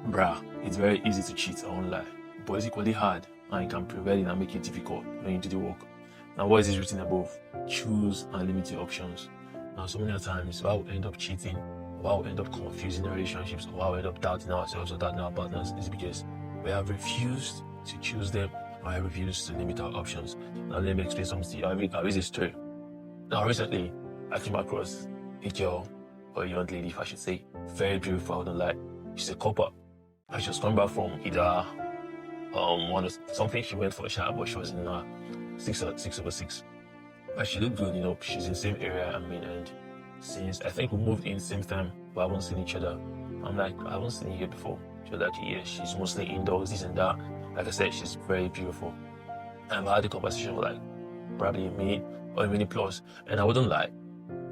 Bruh, it's very easy to cheat, I won't lie. But it's equally hard, and it can prevail it and make it difficult when you do the work. Now, what is this written above? Choose and limit your options. Now, so many times, why we end up cheating, why we end up confusing our relationships, or why we end up doubting ourselves or doubting our partners is because we have refused to choose them, or I refuse to limit our options. Now, let me explain something to you. I'll raise a story. Now, recently, I came across a girl, or a young lady, if I should say, very beautiful, I wouldn't lie. She's a couple. She was coming back from either one of something. She went for a shower, but she was in 6 over 6. But she looked good, she's in the same area I'm in, and since I think we moved in same time, but I haven't seen each other. I'm like, I haven't seen you here before. She was like, yeah, she's mostly indoors, this and that. Like I said, she's very beautiful. And I had a conversation for like probably a minute or a minute plus, and I wouldn't lie,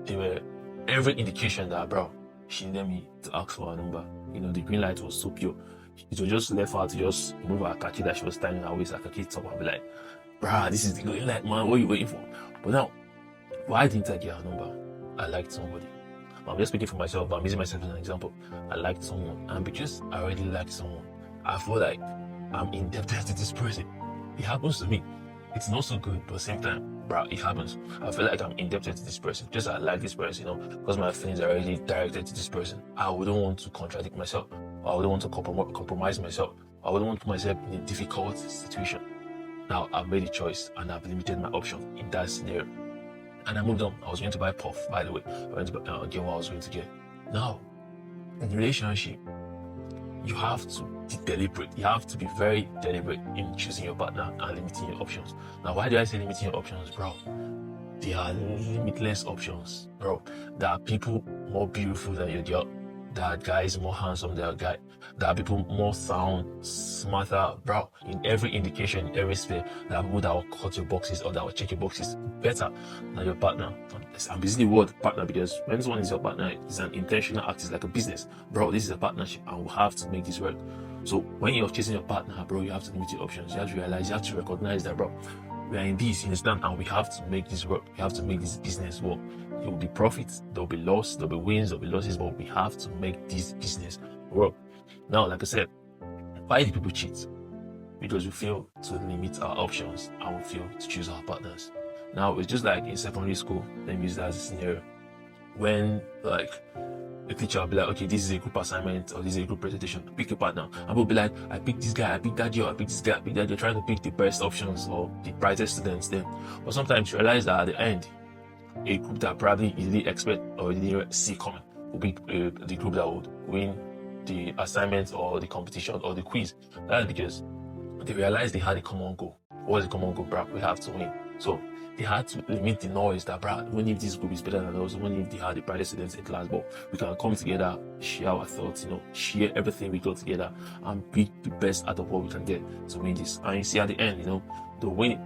there were every indication that, bro, she needed me to ask for her number. The green light was so pure. It was just left her to just move her khaki that she was tying in her waist, her khaki top, and be like, bruh, this is the green light, man, what are you waiting for? But now, why didn't I get her number? I liked somebody. I'm just speaking for myself, but I'm using myself as an example. I liked someone, and because I already liked someone, I feel like I'm indebted to this person. It happens to me. It's not so good, but at the same time, bro, it happens. I feel like I'm indebted to this person. Just I like this person, because my feelings are already directed to this person. I wouldn't want to contradict myself. I wouldn't want to compromise myself. I wouldn't want to put myself in a difficult situation. Now, I've made a choice and I've limited my option in that scenario. And I moved on. I was going to buy Puff, by the way. I went to get what I was going to get. Now, in a relationship, you have to be deliberate. You have to be very deliberate in choosing your partner and limiting your options. Now, why do I say limiting your options, bro? There are limitless options, bro. There are people more beautiful than you. There are guys more handsome than a guy. There are people more sound, smarter, bro. In every indication, in every sphere, there are people that will cut your boxes or that will check your boxes better than your partner. I'm using the word partner because when someone is your partner, it's an intentional act, it's like a business. Bro, this is a partnership and we have to make this work. So when you're chasing your partner, bro, you have to limit your options. You have to realize, you have to recognize that, bro, we are in this, you understand, and we have to make this work. We have to make this business work. There will be profits, there will be loss, there will be wins, there will be losses, but we have to make this business work. Now, like I said, why do people cheat? Because we fail to limit our options and we fail to choose our partners. Now, it's just like in secondary school, let me use that as a scenario. When, like, the teacher will be like, okay, this is a group assignment or this is a group presentation, pick a partner. And we'll be like, I picked this guy, I picked that girl, I picked this guy, I picked that girl, trying to pick the best options or the brightest students then. But sometimes you realize that at the end, a group that probably you didn't expect or you didn't see coming will be the group that would win the assignment or the competition or the quiz. That's because they realized they had a common goal. What is the common goal, bro? We have to win. So they had to limit the noise that, bro, even if this group is better than us, even if they had the brightest students in class, but we can come together, share our thoughts, share everything we got together and pick the best out of what we can get to win this. And you see at the end, the winning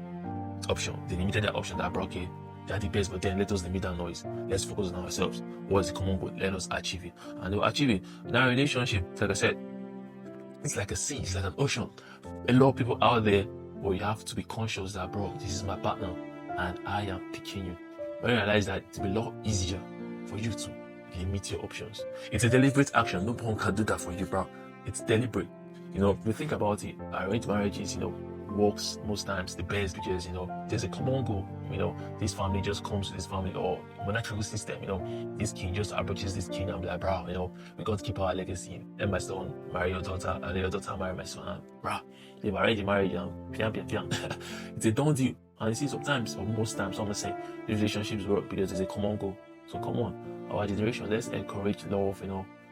option, they limited that option that, bro, okay, they're the best, but then let us limit that noise. Let's focus on ourselves. What is the common goal? Let us achieve it. And they'll achieve it. Now, relationship, like I said, it's like a sea, it's like an ocean. A lot of people out there, but you have to be conscious that, bro, this is my partner and I am picking you. When you realize that it'll be a lot easier for you to limit your options. It's a deliberate action. No one can do that for you, bro. It's deliberate. If you think about it, arranged marriages, works most times the best because there's a common goal. This family just comes to this family, or monarchical system. This king just approaches this king and be like, bro, we got to keep our legacy. Let my son marry your daughter, and let your daughter marry my son. And, bro, they've arranged the marriage. It's a done deal. And you see, sometimes or most times, I'm gonna say these relationships work because there's a common goal. So come on, our generation, let's encourage love.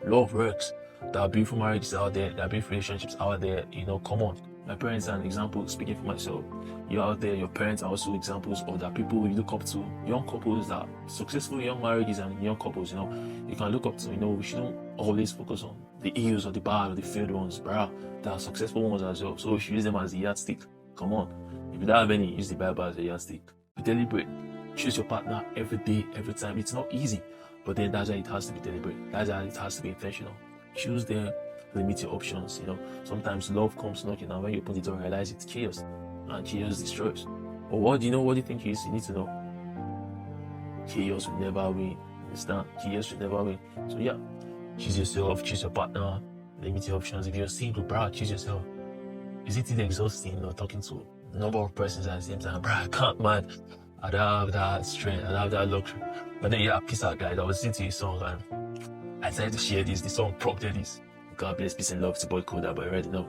Love works. There are beautiful marriages out there. There are beautiful relationships out there. Come on. My parents are an example, speaking for myself. You're out there, your parents are also examples of that people you look up to, young couples that successful young marriages and young couples, you can look up to, we shouldn't always focus on the ills or the bad or the failed ones, bro. There are successful ones as well. So we should use them as the yardstick. Come on. If you don't have any, use the Bible as a yardstick. Be deliberate. Choose your partner every day, every time. It's not easy, but then that's why it has to be deliberate. That's why it has to be intentional. Choose them. Limit your options. Sometimes love comes knocking, and when you open the door, realize it's chaos, and chaos destroys. But what do you think is? You need to know chaos will never win. Understand? Chaos will never win. So yeah, choose yourself, choose your partner, limit your options. If you're single, bro, choose yourself. Is it exhausting, talking to a number of persons at the same time? Bro, I can't, man. I don't have that strength, I don't have that luxury. But then, yeah, peace out, guys. I was listening to your song and I decided to share this. The song prompted this. God bless, peace and love to boy Koda, but I already know.